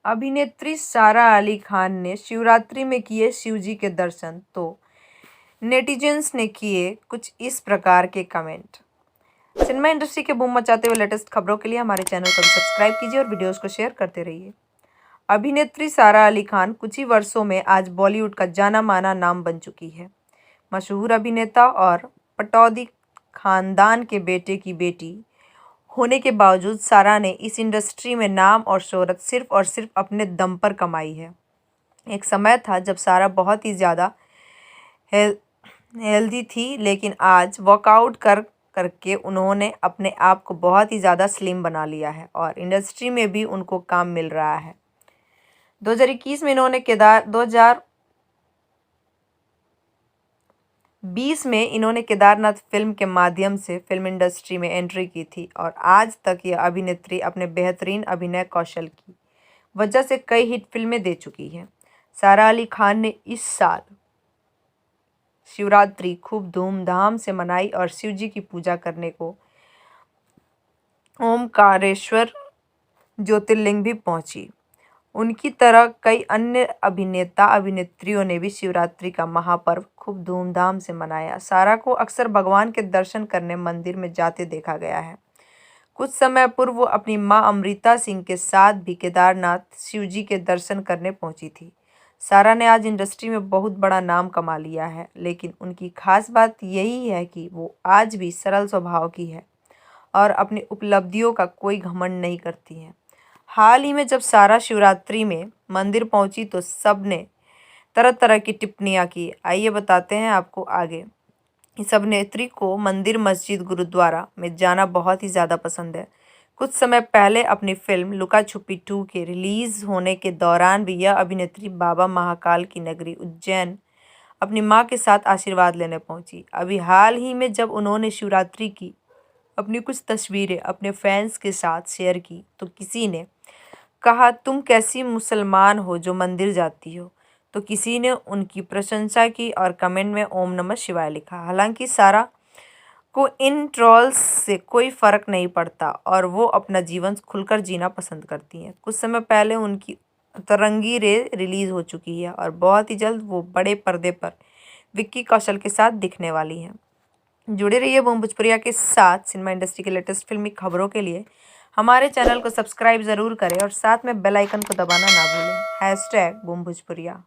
अभिनेत्री सारा अली खान ने शिवरात्रि में किए शिवजी के दर्शन, तो नेटिजन्स ने किए कुछ इस प्रकार के कमेंट। सिनेमा इंडस्ट्री के बूम मचाते हुए लेटेस्ट खबरों के लिए हमारे चैनल को भी सब्सक्राइब कीजिए और वीडियोस को शेयर करते रहिए। अभिनेत्री सारा अली खान कुछ ही वर्षों में आज बॉलीवुड का जाना माना नाम बन चुकी है। मशहूर अभिनेता और पटौदी खानदान के बेटे की बेटी होने के बावजूद सारा ने इस इंडस्ट्री में नाम और शोहरत सिर्फ और सिर्फ अपने दम पर कमाई है। एक समय था जब सारा बहुत ही ज़्यादा हेल्दी थी, लेकिन आज वर्कआउट करके उन्होंने अपने आप को बहुत ही ज़्यादा स्लिम बना लिया है और इंडस्ट्री में भी उनको काम मिल रहा है। 2021 में इन्होंने 2020 में इन्होंने केदारनाथ फिल्म के माध्यम से फिल्म इंडस्ट्री में एंट्री की थी और आज तक यह अभिनेत्री अपने बेहतरीन अभिनय कौशल की वजह से कई हिट फिल्में दे चुकी है। सारा अली खान ने इस साल शिवरात्रि खूब धूमधाम से मनाई और शिव जी की पूजा करने को ओमकारेश्वर ज्योतिर्लिंग भी पहुंची। उनकी तरह कई अन्य अभिनेता अभिनेत्रियों ने भी शिवरात्रि का महापर्व खूब धूमधाम से मनाया। सारा को अक्सर भगवान के दर्शन करने मंदिर में जाते देखा गया है। कुछ समय पूर्व वो अपनी मां अमृता सिंह के साथ भी केदारनाथ शिवजी के दर्शन करने पहुंची थी। सारा ने आज इंडस्ट्री में बहुत बड़ा नाम कमा लिया है, लेकिन उनकी खास बात यही है कि वो आज भी सरल स्वभाव की है और अपनी उपलब्धियों का कोई घमंड नहीं करती हैं। हाल ही में जब सारा शिवरात्रि में मंदिर पहुंची तो सब ने तरह तरह की टिप्पणियां की। आइए बताते हैं आपको आगे। इस अभिनेत्री को मंदिर, मस्जिद, गुरुद्वारा में जाना बहुत ही ज़्यादा पसंद है। कुछ समय पहले अपनी फिल्म लुका छुपी 2 के रिलीज होने के दौरान भी यह अभिनेत्री बाबा महाकाल की नगरी उज्जैन अपनी मां के साथ आशीर्वाद लेने पहुंची। अभी हाल ही में जब उन्होंने शिवरात्रि की अपनी कुछ तस्वीरें अपने फैंस के साथ शेयर की तो किसी ने कहा, तुम कैसी मुसलमान हो जो मंदिर जाती हो, तो किसी ने उनकी प्रशंसा की और कमेंट में ओम नमः शिवाय लिखा। हालांकि सारा को इन ट्रोल्स से कोई फ़र्क नहीं पड़ता और वो अपना जीवन खुलकर जीना पसंद करती हैं। कुछ समय पहले उनकी तरंगी रे रिलीज़ हो चुकी है और बहुत ही जल्द वो बड़े पर्दे पर विक्की कौशल के साथ दिखने वाली हैं। जुड़े रहिए बूम भोजपुरिया के साथ। सिनेमा इंडस्ट्री के लेटेस्ट फिल्मी खबरों के लिए हमारे चैनल को सब्सक्राइब ज़रूर करें और साथ में बेल आइकन को दबाना ना भूलें। #बूम भोजपुरिया।